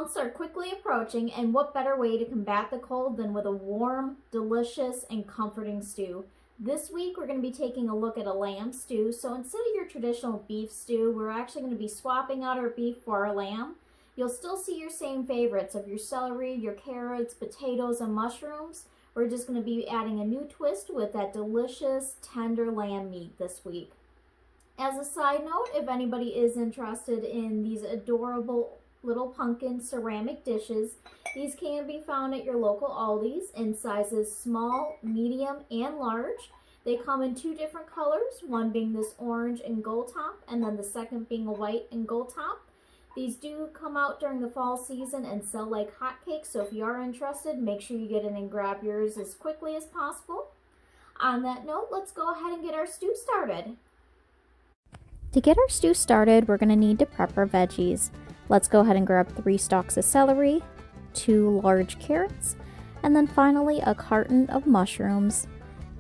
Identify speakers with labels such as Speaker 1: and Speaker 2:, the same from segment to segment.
Speaker 1: months are quickly approaching, and what better way to combat the cold than with a warm, delicious, and comforting stew? This week we're going to be taking a look at a lamb stew. So instead of your traditional beef stew, we're actually going to be swapping out our beef for our lamb. You'll still see your same favorites of your celery, your carrots, potatoes, and mushrooms. We're just going to be adding a new twist with that delicious, tender lamb meat this week. As a side note, if anybody is interested in these adorable little pumpkin ceramic dishes, these can be found at your local Aldi's in sizes small, medium, and large. They come in two different colors, one being this orange and gold top, and then the second being a white and gold top. These do come out during the fall season and sell like hotcakes, so if you are interested, make sure you get in and grab yours as quickly as possible. On that note, let's go ahead and get our stew started.
Speaker 2: To get our stew started, we're going to need to prep our veggies. Let's go ahead and grab 3 stalks of celery, 2 large carrots, and then finally a carton of mushrooms.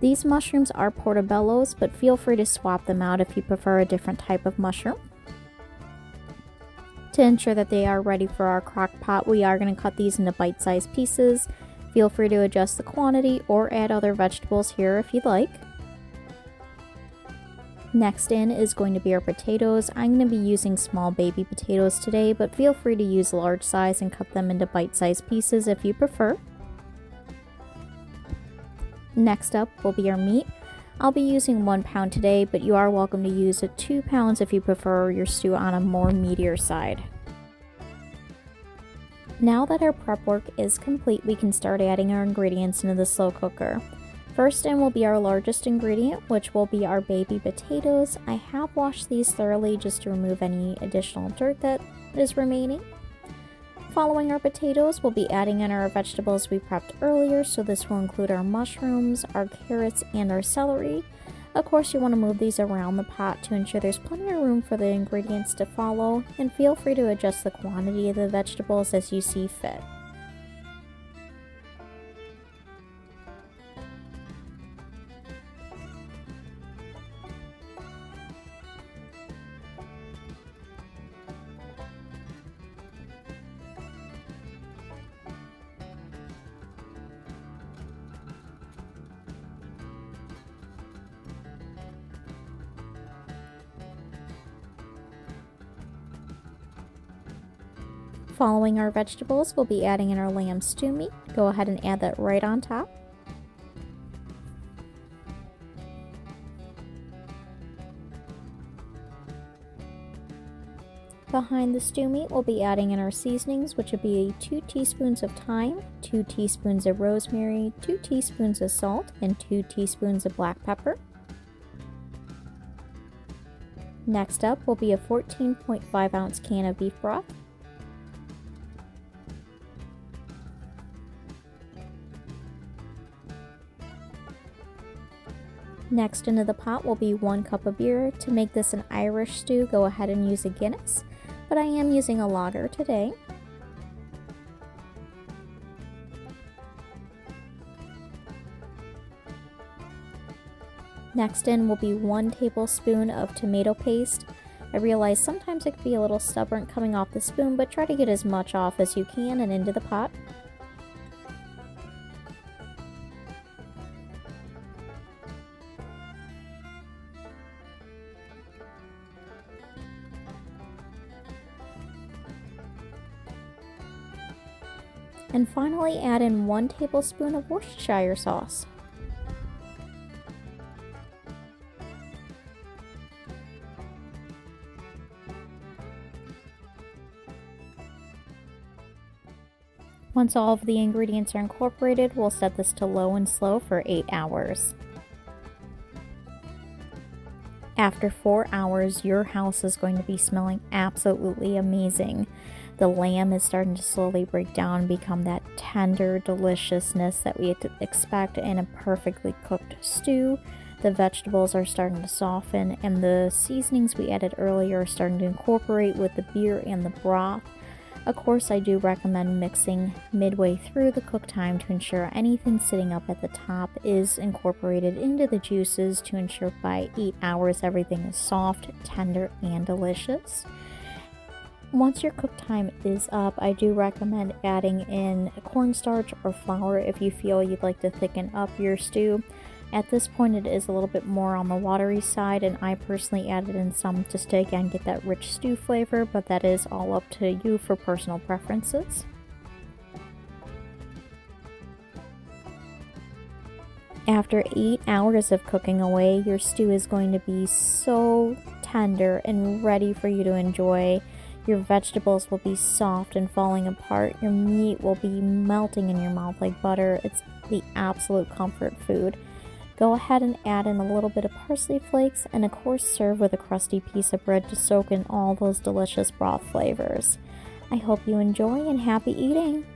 Speaker 2: These mushrooms are portobellos, but feel free to swap them out if you prefer a different type of mushroom. To ensure that they are ready for our crock pot, we are going to cut these into bite-sized pieces. Feel free to adjust the quantity or add other vegetables here if you'd like. Next in is going to be our potatoes. I'm going to be using small baby potatoes today, but feel free to use large size and cut them into bite-sized pieces if you prefer. Next up will be our meat. I'll be using 1 pound today, but you are welcome to use 2 pounds if you prefer your stew on a more meatier side. Now that our prep work is complete, we can start adding our ingredients into the slow cooker. First in will be our largest ingredient, which will be our baby potatoes. I have washed these thoroughly just to remove any additional dirt that is remaining. Following our potatoes, we'll be adding in our vegetables we prepped earlier, so this will include our mushrooms, our carrots, and our celery. Of course, you want to move these around the pot to ensure there's plenty of room for the ingredients to follow, and feel free to adjust the quantity of the vegetables as you see fit. Following our vegetables, we'll be adding in our lamb stew meat. Go ahead and add that right on top. Behind the stew meat, we'll be adding in our seasonings, which will be 2 teaspoons of thyme, 2 teaspoons of rosemary, 2 teaspoons of salt, and 2 teaspoons of black pepper. Next up will be a 14.5 ounce can of beef broth. Next into the pot will be 1 cup of beer. To make this an Irish stew, go ahead and use a Guinness, but I am using a lager today. Next in will be 1 tablespoon of tomato paste. I realize sometimes it can be a little stubborn coming off the spoon, but try to get as much off as you can and into the pot. And finally add in 1 tablespoon of Worcestershire sauce. Once all of the ingredients are incorporated, we'll set this to low and slow for 8 hours. After 4 hours, your house is going to be smelling absolutely amazing. The lamb is starting to slowly break down and become that tender deliciousness that we expect in a perfectly cooked stew. The vegetables are starting to soften, and the seasonings we added earlier are starting to incorporate with the beer and the broth. Of course, I do recommend mixing midway through the cook time to ensure anything sitting up at the top is incorporated into the juices to ensure by 8 hours everything is soft, tender, and delicious. Once your cook time is up, I do recommend adding in cornstarch or flour if you feel you'd like to thicken up your stew. At this point it is a little bit more on the watery side, and I personally added in some just to again get that rich stew flavor, but that is all up to you for personal preferences. After 8 hours of cooking away, your stew is going to be so tender and ready for you to enjoy. Your vegetables will be soft and falling apart. Your meat will be melting in your mouth like butter. It's the absolute comfort food. Go ahead and add in a little bit of parsley flakes, and of course serve with a crusty piece of bread to soak in all those delicious broth flavors. I hope you enjoy and happy eating!